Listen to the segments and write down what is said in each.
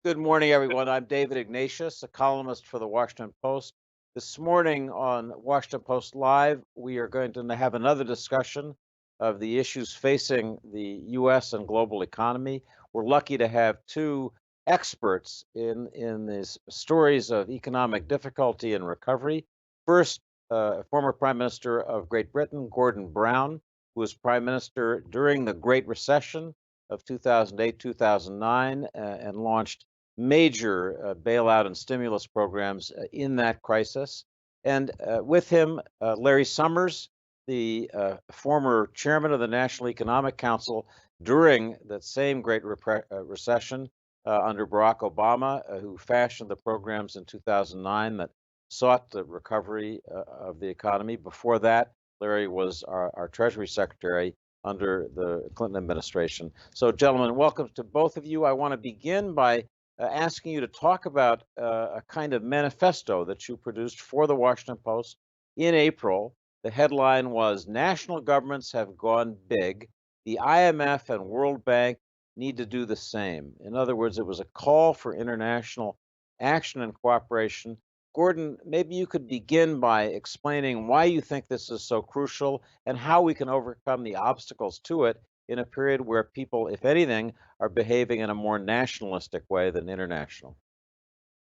Good morning, everyone. I'm David Ignatius, a columnist for the Washington Post. This morning on Washington Post Live, we are going to have another discussion of the issues facing the U.S. and global economy. We're lucky to have two experts in these stories of economic difficulty and recovery. First, former Prime Minister of Great Britain, Gordon Brown, who was Prime Minister during the Great Recession of 2008, 2009, and launched major bailout and stimulus programs in that crisis. And with him, Larry Summers, the former chairman of the National Economic Council during that same Great Recession under Barack Obama, who fashioned the programs in 2009 that sought the recovery of the economy. Before that, Larry was our Treasury Secretary under the Clinton administration. So, gentlemen, welcome to both of you. I want to begin by asking you to talk about a kind of manifesto that you produced for the Washington Post in April. The headline was National Governments Have Gone Big. The IMF and World Bank need to do the same. In other words, it was a call for international action and cooperation. Gordon, maybe you could begin by explaining why you think this is so crucial and how we can overcome the obstacles to it in a period where people, if anything, are behaving in a more nationalistic way than international.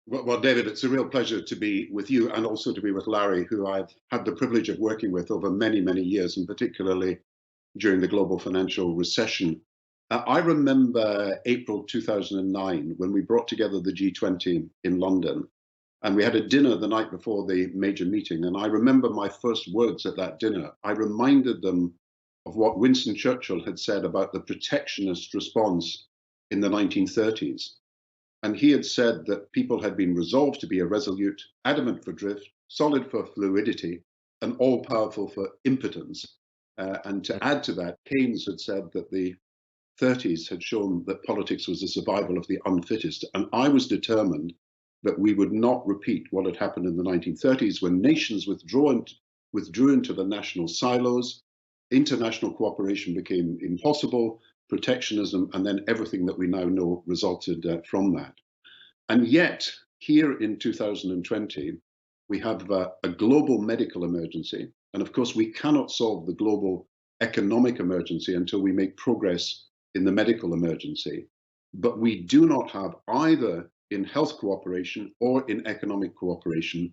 Well, David, it's a real pleasure to be with you and also to be with Larry, who I've had the privilege of working with over many, many years, and particularly during the global financial recession. I remember April 2009 when we brought together the G20 in London, and we had a dinner the night before the major meeting. And I remember my first words at that dinner. I reminded them of what Winston Churchill had said about the protectionist response in the 1930s. And he had said that people had been resolved to be irresolute, adamant for drift, solid for fluidity, and all powerful for impotence. And to add to that, Keynes had said that the 30s had shown that politics was the survival of the unfittest. And I was determined that we would not repeat what had happened in the 1930s when nations withdrew into the national silos, international cooperation became impossible, protectionism, and then everything that we now know resulted from that. And yet, here in 2020, we have a global medical emergency. And of course, we cannot solve the global economic emergency until we make progress in the medical emergency. But we do not have either in health cooperation or in economic cooperation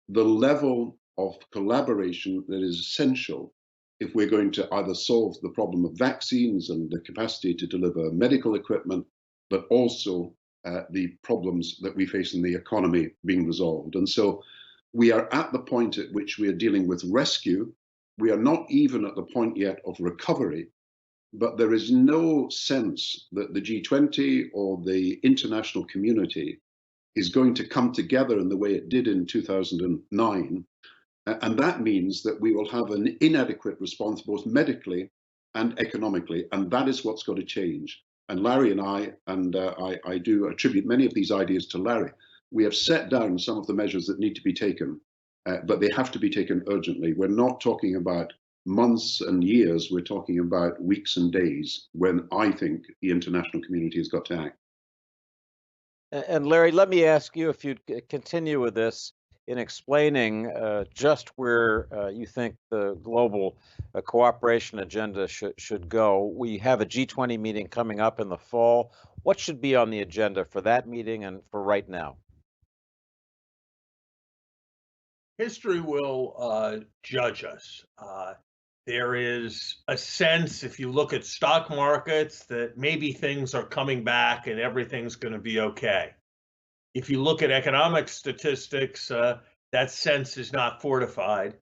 the level of collaboration that is essential if we're going to either solve the problem of vaccines and the capacity to deliver medical equipment, but also the problems that we face in the economy being resolved. And so we are at the point at which we are dealing with rescue. We are not even at the point yet of recovery, but there is no sense that the G20 or the international community is going to come together in the way it did in 2009. And that means that we will have an inadequate response, both medically and economically. And that is what's got to change. And Larry and I do attribute many of these ideas to Larry. We have set down some of the measures that need to be taken, but they have to be taken urgently. We're not talking about months and years. We're talking about weeks and days when I think the international community has got to act. And Larry, let me ask you if you'd continue with this in explaining just where you think the global cooperation agenda should go. We have a G20 meeting coming up in the fall. What should be on the agenda for that meeting and for right now? History will judge us. There is a sense, if you look at stock markets, that maybe things are coming back and everything's going to be okay. If you look at economic statistics, that sense is not fortified.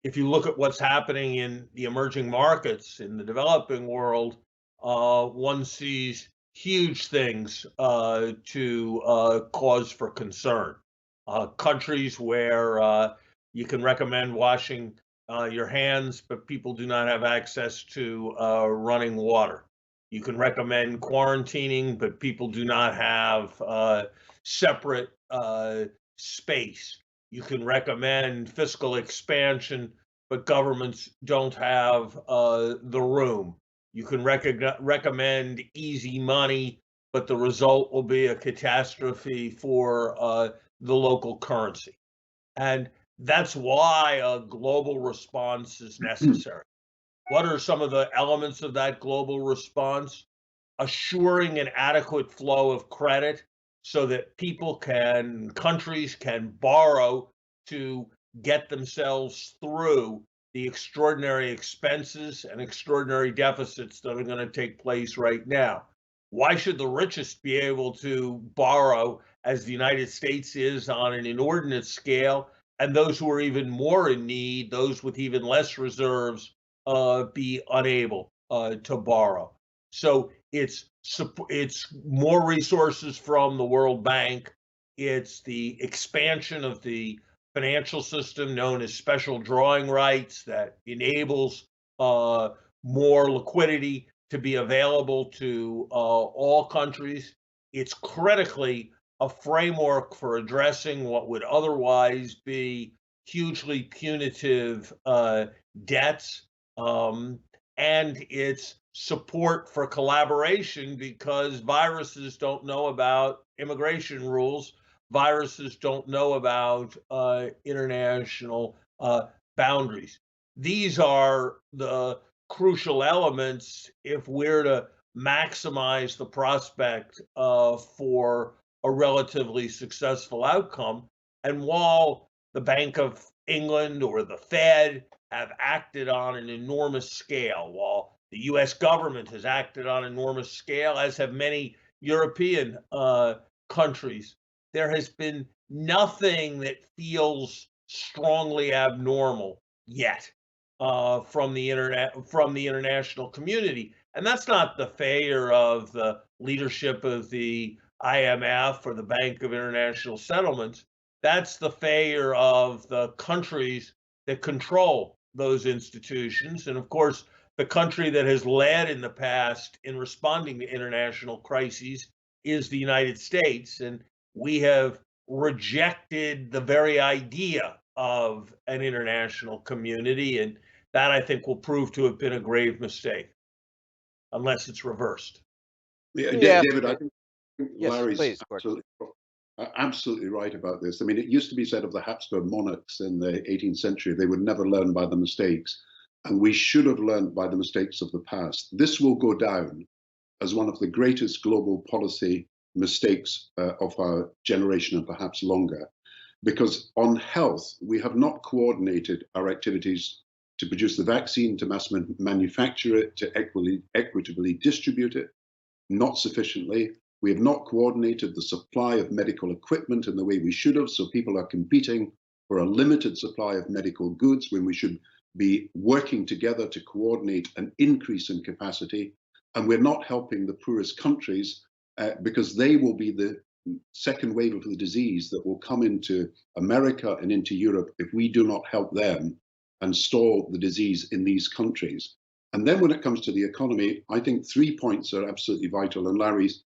If you look at what's happening in the emerging markets in the developing world, one sees huge things to cause for concern. Countries where you can recommend washing your hands, but people do not have access to running water. You can recommend quarantining, but people do not have separate space. You can recommend fiscal expansion, but governments don't have the room. You can recommend easy money, but the result will be a catastrophe for the local currency. And that's why a global response is necessary. What are some of the elements of that global response? Assuring an adequate flow of credit so that countries can borrow to get themselves through the extraordinary expenses and extraordinary deficits that are going to take place right now. Why should the richest be able to borrow, as the United States is, on an inordinate scale, and those who are even more in need, those with even less reserves, be unable to borrow? So it's more resources from the World Bank. It's the expansion of the financial system known as special drawing rights that enables more liquidity to be available to all countries. It's critically a framework for addressing what would otherwise be hugely punitive debts, and it's support for collaboration, because viruses don't know about immigration rules. Viruses don't know about international boundaries. These are the crucial elements if we're to maximize the prospect for a relatively successful outcome. And while the Bank of England or the Fed have acted on an enormous scale, while the US government has acted on an enormous scale, as have many European countries, there has been nothing that feels strongly abnormal yet from the international community. And that's not the failure of the leadership of the IMF or the Bank of International Settlements. That's the failure of the countries that control those institutions. And of course, the country that has led in the past in responding to international crises is the United States. And we have rejected the very idea of an international community. And that, I think, will prove to have been a grave mistake, unless it's reversed. Yeah, Yeah. David, I think Yes, Larry's please, Gordon. absolutely right about this. I mean, it used to be said of the Habsburg monarchs in the 18th century, they would never learn by the mistakes. And we should have learned by the mistakes of the past. This will go down as one of the greatest global policy mistakes of our generation and perhaps longer. Because on health, we have not coordinated our activities to produce the vaccine, to mass manufacture it, to equitably distribute it, not sufficiently. We have not coordinated the supply of medical equipment in the way we should have, so people are competing for a limited supply of medical goods when we should be working together to coordinate an increase in capacity. And we're not helping the poorest countries because they will be the second wave of the disease that will come into America and into Europe if we do not help them and stall the disease in these countries. And then when it comes to the economy, I think 3 points are absolutely vital, and Larry's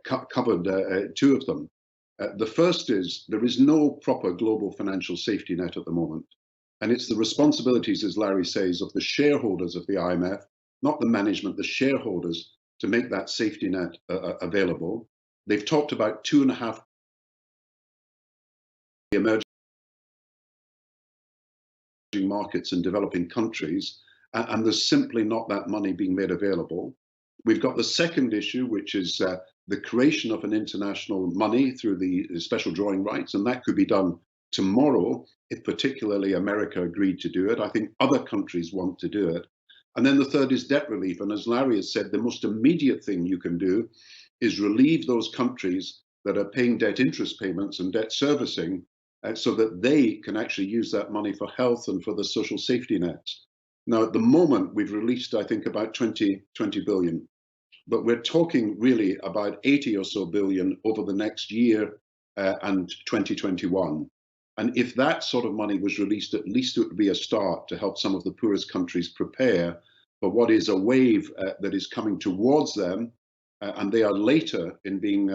covered two of them. The first is there is no proper global financial safety net at the moment. And it's the responsibilities, as Larry says, of the shareholders of the IMF, not the management, the shareholders, to make that safety net available. They've talked about 2.5 emerging markets in developing countries, and there's simply not that money being made available. We've got the second issue, which is the creation of an international money through the special drawing rights, and that could be done tomorrow if particularly America agreed to do it. I think other countries want to do it. And then the third is debt relief. And as Larry has said, the most immediate thing you can do is relieve those countries that are paying debt interest payments and debt servicing so that they can actually use that money for health and for the social safety nets. Now, at the moment, we've released, I think, about 20 billion. But we're talking really about 80 or so billion over the next year and 2021. And if that sort of money was released, at least it would be a start to help some of the poorest countries prepare for what is a wave that is coming towards them. And they are later in being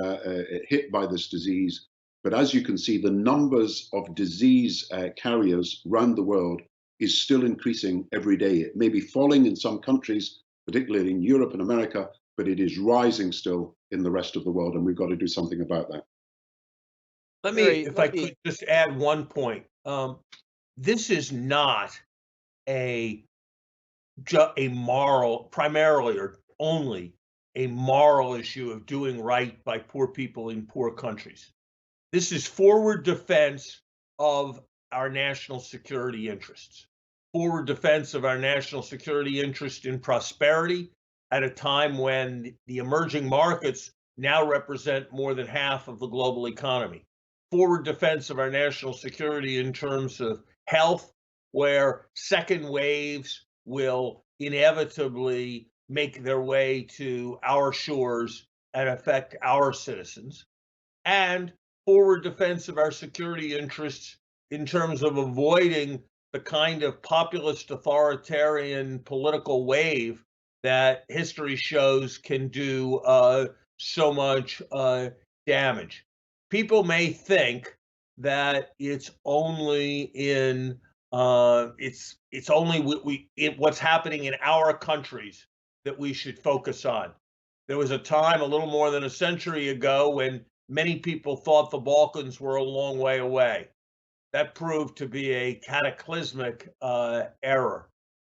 hit by this disease. But as you can see, the numbers of disease carriers around the world is still increasing every day. It may be falling in some countries, particularly in Europe and America, but it is rising still in the rest of the world, and we've got to do something about that. Let me, if I could just add one point. This is not a moral, primarily or only a moral issue of doing right by poor people in poor countries. This is forward defense of our national security interests, forward defense of our national security interest in prosperity at a time when the emerging markets now represent more than half of the global economy, forward defense of our national security in terms of health, where second waves will inevitably make their way to our shores and affect our citizens, and forward defense of our security interests in terms of avoiding the kind of populist authoritarian political wave that history shows can do so much damage. People may think that it's only in it's only what's happening in our countries that we should focus on. There was a time a little more than a century ago when many people thought the Balkans were a long way away. That proved to be a cataclysmic error.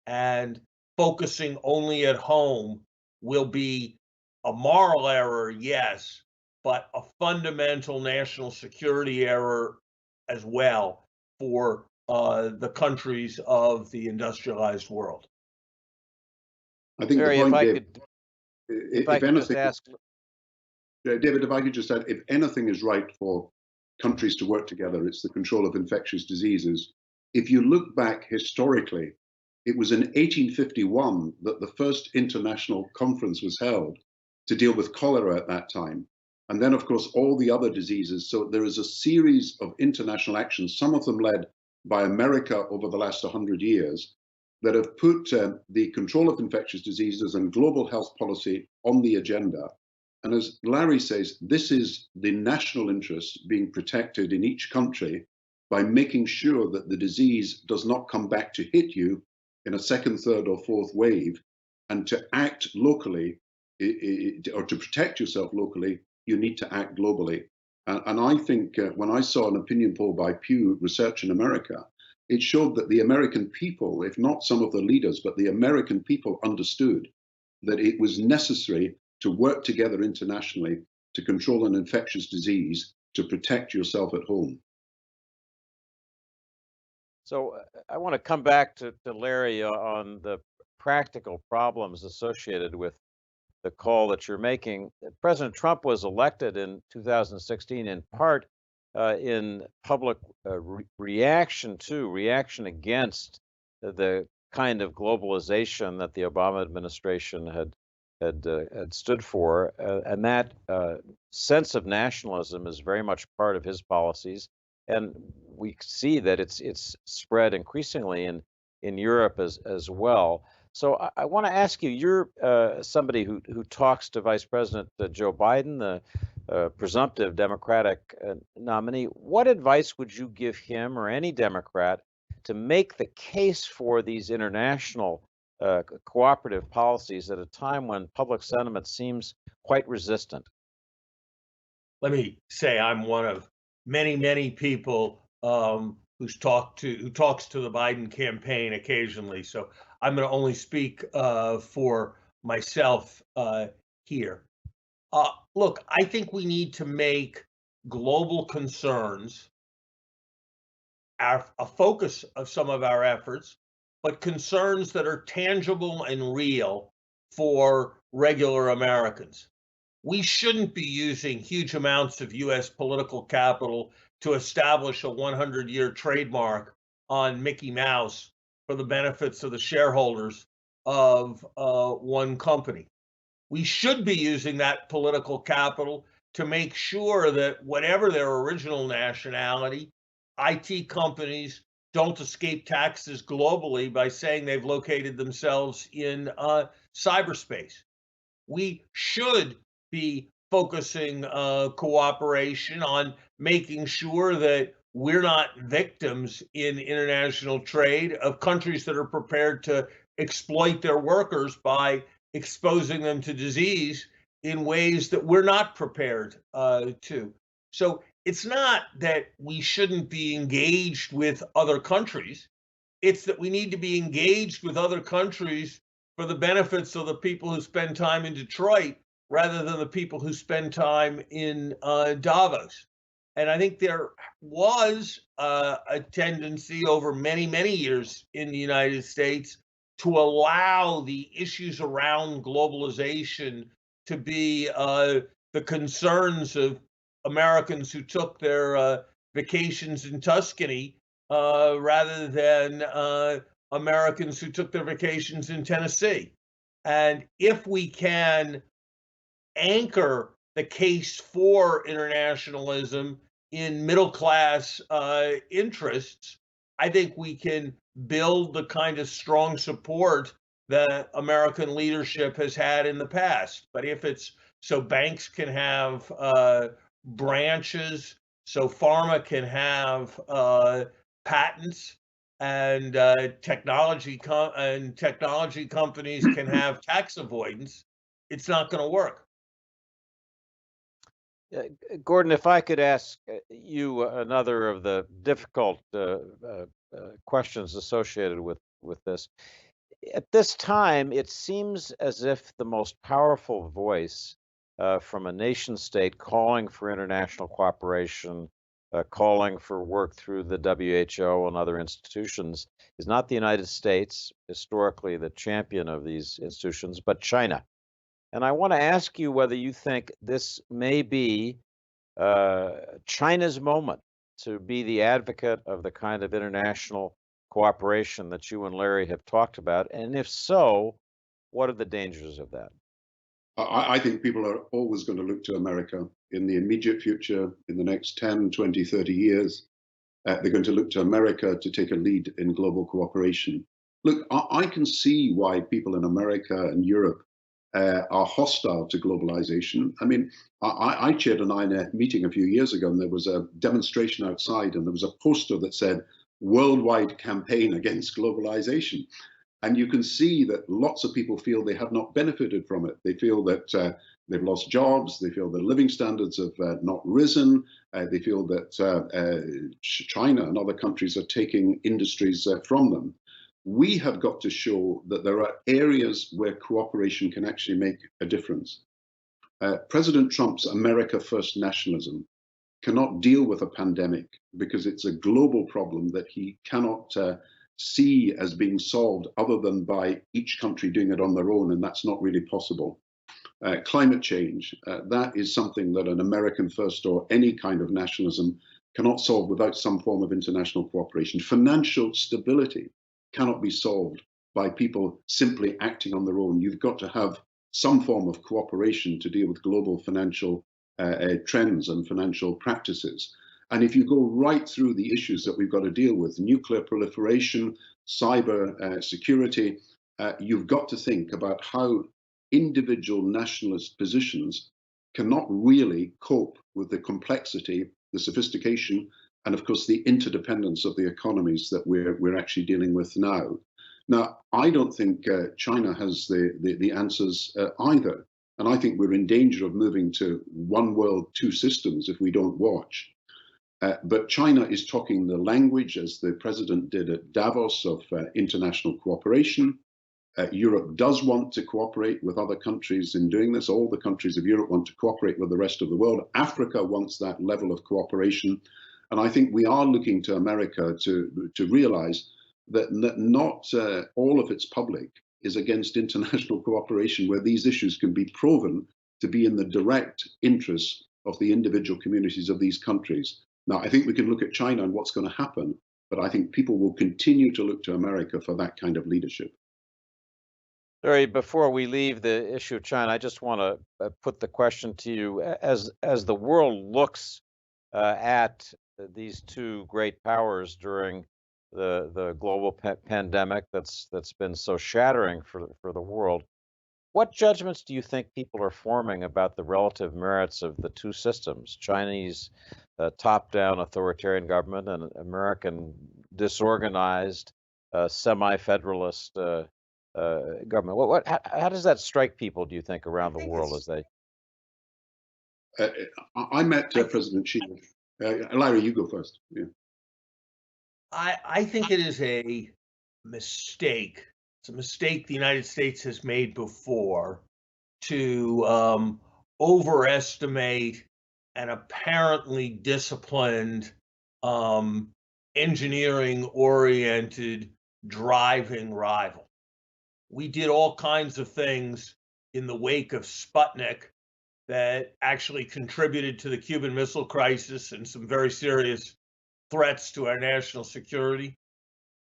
And focusing only at home will be a moral error, yes, but a fundamental national security error as well for the countries of the industrialized world. I think Barry, the point, if I could just ask, David, if I could just add, if anything is right for countries to work together, it's the control of infectious diseases. If you look back historically, it was in 1851 that the first international conference was held to deal with cholera at that time. And then, of course, all the other diseases. So there is a series of international actions, some of them led by America over the last 100 years, that have put the control of infectious diseases and global health policy on the agenda. And as Larry says, this is the national interest being protected in each country by making sure that the disease does not come back to hit you in a second, third, or fourth wave. And to act locally, or to protect yourself locally, you need to act globally. And I think when I saw an opinion poll by Pew Research in America, it showed that the American people, if not some of the leaders, but the American people understood that it was necessary to work together internationally to control an infectious disease, to protect yourself at home. So I want to come back to Larry on the practical problems associated with the call that you're making. President Trump was elected in 2016 in part in public reaction against the kind of globalization that the Obama administration had stood for, and that sense of nationalism is very much part of his policies, and we see that it's spread increasingly in Europe as well. So I want to ask you, you're somebody who talks to Vice President Joe Biden, the presumptive Democratic nominee. What advice would you give him or any Democrat to make the case for these international cooperative policies at a time when public sentiment seems quite resistant? Let me say I'm one of many people who talks to the Biden campaign occasionally. So I'm going to only speak for myself here. Look, I think we need to make global concerns a focus of some of our efforts, but concerns that are tangible and real for regular Americans. We shouldn't be using huge amounts of U.S. political capital to establish a 100-year trademark on Mickey Mouse for the benefits of the shareholders of one company. We should be using that political capital to make sure that whatever their original nationality, IT companies don't escape taxes globally by saying they've located themselves in cyberspace. We should be focusing cooperation on making sure that we're not victims in international trade of countries that are prepared to exploit their workers by exposing them to disease in ways that we're not prepared to. So it's not that we shouldn't be engaged with other countries. It's that we need to be engaged with other countries for the benefits of the people who spend time in Detroit rather than the people who spend time in Davos. And I think there was a tendency over many, many years in the United States to allow the issues around globalization to be the concerns of Americans who took their vacations in Tuscany rather than Americans who took their vacations in Tennessee. And if we can anchor the case for internationalism in middle class interests, I think we can build the kind of strong support that American leadership has had in the past. But if it's so banks can have branches, so pharma can have patents, and technology companies can have tax avoidance, it's not going to work. Gordon, if I could ask you another of the difficult questions associated with this. At this time, it seems as if the most powerful voice from a nation state calling for international cooperation, calling for work through the WHO and other institutions is not the United States, historically the champion of these institutions, but China. And I want to ask you whether you think this may be China's moment to be the advocate of the kind of international cooperation that you and Larry have talked about. And if so, what are the dangers of that? I think people are always going to look to America in the immediate future, in the next 10, 20, 30 years. They're going to look to America to take a lead in global cooperation. Look, I can see why people in America and Europe are hostile to globalization. I mean, I chaired an INET meeting a few years ago, and there was a demonstration outside, and there was a poster that said, "Worldwide Campaign Against Globalization." And you can see that lots of people feel they have not benefited from it. They feel that they've lost jobs. They feel their living standards have not risen. They feel that China and other countries are taking industries from them. We have got to show that there are areas where cooperation can actually make a difference. President Trump's America First nationalism cannot deal with a pandemic because it's a global problem that he cannot see as being solved other than by each country doing it on their own, and that's not really possible. Climate change, that is something that an American first or any kind of nationalism cannot solve without some form of international cooperation. Financial stability cannot be solved by people simply acting on their own. You've got to have some form of cooperation to deal with global financial trends and financial practices. And if you go right through the issues that we've got to deal with, nuclear proliferation, cyber security, you've got to think about how individual nationalist positions cannot really cope with the complexity, the sophistication, and of course the interdependence of the economies that we're actually dealing with now. Now, I don't think China has the answers either. And I think we're in danger of moving to one world, two systems if we don't watch. But China is talking the language, as the president did at Davos, of international cooperation. Europe does want to cooperate with other countries in doing this. All the countries of Europe want to cooperate with the rest of the world. Africa wants that level of cooperation. And I think we are looking to America to realize that not all of its public is against international cooperation, where these issues can be proven to be in the direct interests of the individual communities of these countries. Now, I think we can look at China and what's going to happen, but I think people will continue to look to America for that kind of leadership. Larry, before we leave the issue of China, I just want to put the question to you: as the world looks at these two great powers during the global pandemic that's been so shattering for the world, what judgments do you think people are forming about the relative merits of the two systems, Chinese top-down authoritarian government and American disorganized semi-federalist government. How does that strike people, do you think, around the world as they? I met President Xi. Larry, you go first. Yeah. I think it is a mistake. It's a mistake the United States has made before to overestimate an apparently disciplined, engineering-oriented driving rival. We did all kinds of things in the wake of Sputnik that actually contributed to the Cuban Missile Crisis and some very serious threats to our national security.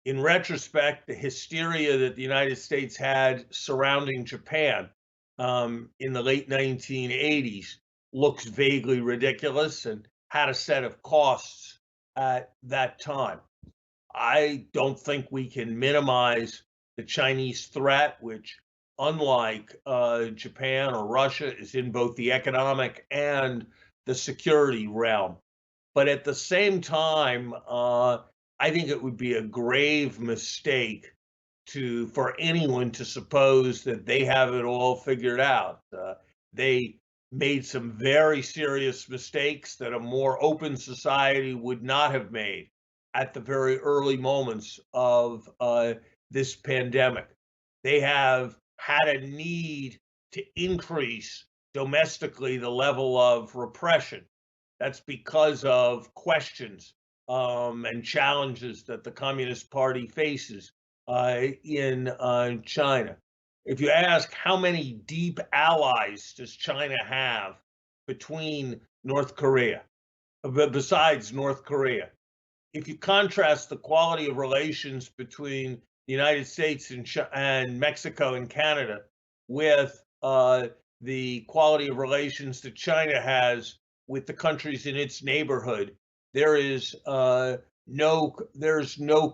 In retrospect, the hysteria that the United States had surrounding Japan in the late 1980s looks vaguely ridiculous and had a set of costs at that time. I don't think we can minimize the Chinese threat, which, unlike Japan or Russia, is in both the economic and the security realm. But at the same time, I think it would be a grave mistake for anyone to suppose that they have it all figured out. They made some very serious mistakes that a more open society would not have made at the very early moments of this pandemic. They have had a need to increase domestically the level of repression. That's because of questions and challenges that the Communist Party faces in China. If you ask how many deep allies does China have between North Korea, besides North Korea, if you contrast the quality of relations between the United States and Mexico and Canada with the quality of relations that China has with the countries in its neighborhood, there's no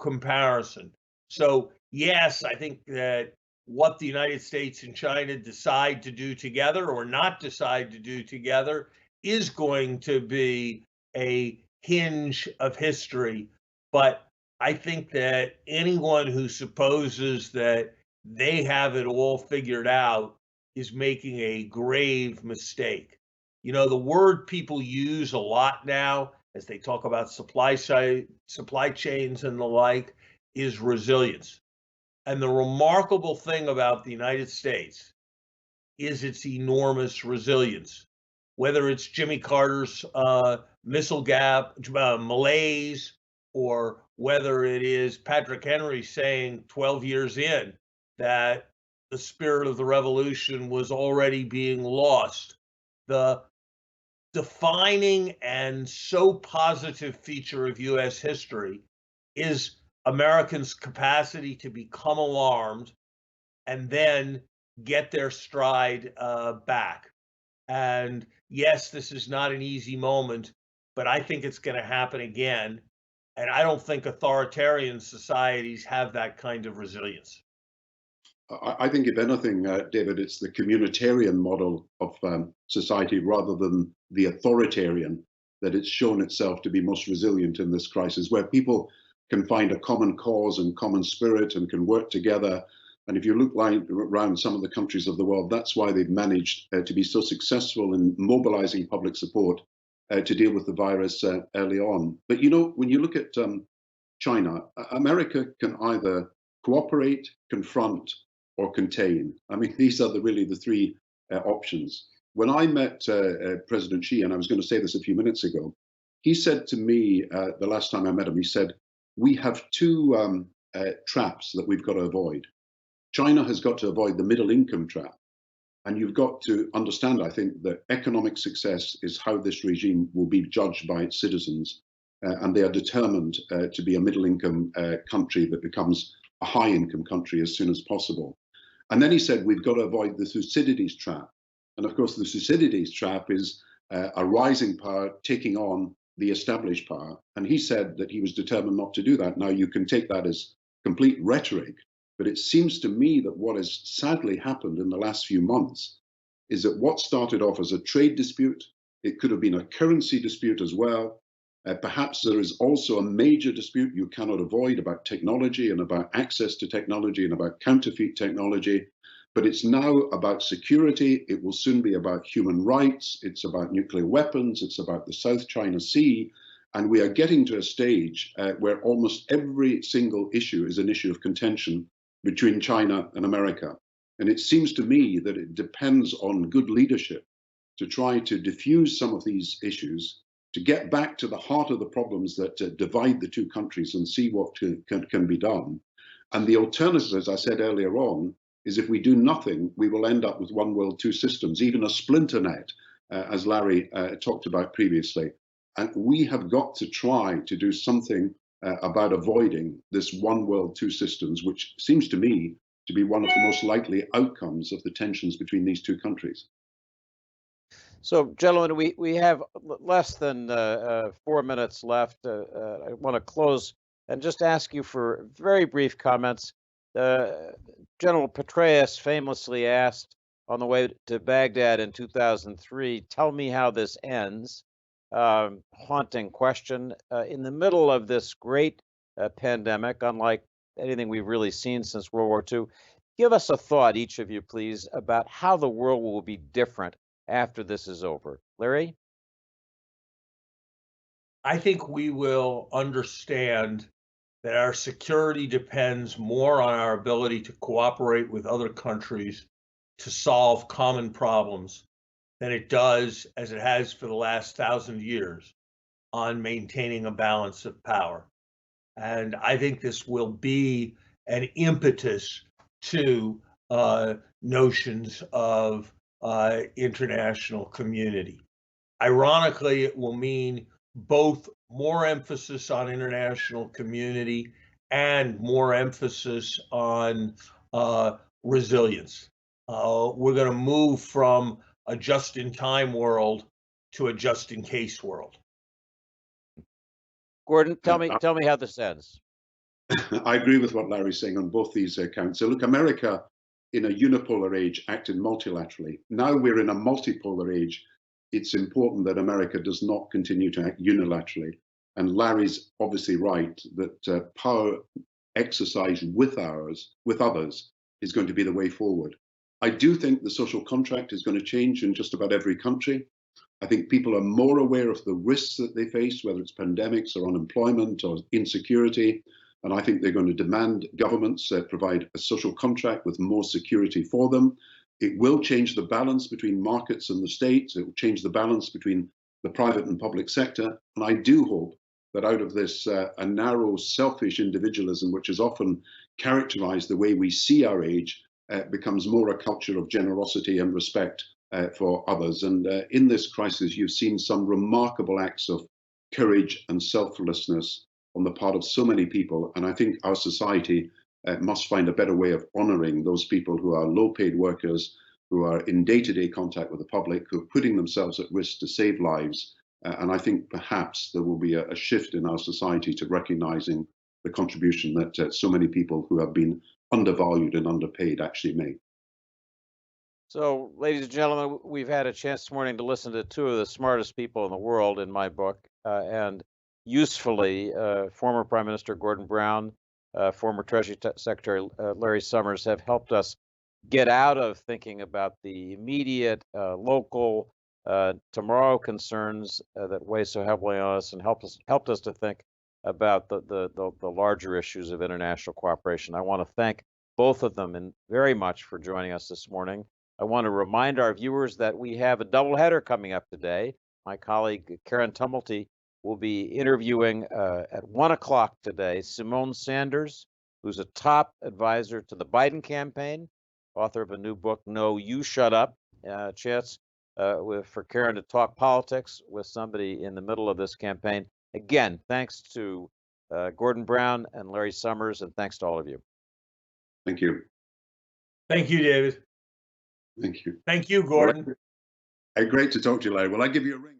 comparison. So yes, I think that what the United States and China decide to do together or not decide to do together is going to be a hinge of history. But I think that anyone who supposes that they have it all figured out is making a grave mistake. You know, the word people use a lot now as they talk about supply chains and the like is resilience. And the remarkable thing about the United States is its enormous resilience. Whether it's Jimmy Carter's missile gap, malaise, or whether it is Patrick Henry saying 12 years in that the spirit of the revolution was already being lost. The defining and so positive feature of US history is Americans' capacity to become alarmed and then get their stride back. And yes, this is not an easy moment, but I think it's going to happen again. And I don't think authoritarian societies have that kind of resilience. I think, if anything, David, it's the communitarian model of society rather than the authoritarian that it's shown itself to be most resilient in this crisis, where people can find a common cause and common spirit and can work together. And if you look around some of the countries of the world, that's why they've managed to be so successful in mobilizing public support to deal with the virus early on. But, you know, when you look at China, America can either cooperate, confront, or contain. I mean, these are really the three options. When I met President Xi, and I was going to say this a few minutes ago, he said to me the last time I met him, he said, we have two traps that we've got to avoid. China has got to avoid the middle income trap. And you've got to understand, I think, that economic success is how this regime will be judged by its citizens. And they are determined to be a middle income country that becomes a high income country as soon as possible. And then he said, we've got to avoid the Thucydides trap. And of course, the Thucydides trap is a rising power taking on the established power. And he said that he was determined not to do that. Now, you can take that as complete rhetoric, but it seems to me that what has sadly happened in the last few months is that what started off as a trade dispute, it could have been a currency dispute as well, Perhaps there is also a major dispute you cannot avoid about technology and about access to technology and about counterfeit technology. But it's now about security. It will soon be about human rights. It's about nuclear weapons. It's about the South China Sea. And we are getting to a stage where almost every single issue is an issue of contention between China and America. And it seems to me that it depends on good leadership to try to diffuse some of these issues, to get back to the heart of the problems that divide the two countries and see what can be done. And the alternative, as I said earlier on, is if we do nothing, we will end up with one world, two systems, even a splinter net, as Larry talked about previously. And we have got to try to do something about avoiding this one world, two systems, which seems to me to be one of the most likely outcomes of the tensions between these two countries. So, gentlemen, we have less than 4 minutes left. I want to close and just ask you for very brief comments. General Petraeus famously asked on the way to Baghdad in 2003, "Tell me how this ends." Haunting question. In the middle of this great pandemic, unlike anything we've really seen since World War II, give us a thought, each of you, please, about how the world will be different after this is over. Larry? I think we will understand that our security depends more on our ability to cooperate with other countries to solve common problems than it does, as it has for the last 1,000 years, on maintaining a balance of power. And I think this will be an impetus to notions of international community. Ironically, it will mean both more emphasis on international community and more emphasis on resilience. We're going to move from a just-in-time world to a just-in-case world. Gordon, tell me how this ends. I agree with what Larry's saying on both these accounts. So look, America in a unipolar age acted multilaterally. Now we're in a multipolar age. It's important that America does not continue to act unilaterally. And Larry's obviously right that power exercise with others is going to be the way forward. I do think the social contract is going to change in just about every country. I think people are more aware of the risks that they face, whether it's pandemics or unemployment or insecurity. And I think they're going to demand governments provide a social contract with more security for them. It will change the balance between markets and the states. It will change the balance between the private and public sector. And I do hope that out of this a narrow, selfish individualism, which has often characterized the way we see our age, becomes more a culture of generosity and respect for others. And in this crisis, you've seen some remarkable acts of courage and selflessness on the part of so many people. And I think our society must find a better way of honoring those people who are low-paid workers, who are in day-to-day contact with the public, who are putting themselves at risk to save lives. And I think perhaps there will be a shift in our society to recognizing the contribution that so many people who have been undervalued and underpaid actually make. So, ladies and gentlemen, we've had a chance this morning to listen to two of the smartest people in the world, in my book, and usefully, former Prime Minister Gordon Brown, former Treasury Secretary Larry Summers have helped us get out of thinking about the immediate, local, tomorrow concerns that weigh so heavily on us, and helped us to think about the larger issues of international cooperation. I want to thank both of them and very much for joining us this morning. I want to remind our viewers that we have a doubleheader coming up today. My colleague Karen Tumulty will be interviewing at 1 o'clock today Simone Sanders, who's a top advisor to the Biden campaign, author of a new book, No, You Shut Up. Chance for Karen to talk politics with somebody in the middle of this campaign. Again, thanks to Gordon Brown and Larry Summers, and thanks to all of you. Thank you. Thank you, David. Thank you. Thank you, Gordon. Well, great to talk to you, Larry. Will I give you a ring?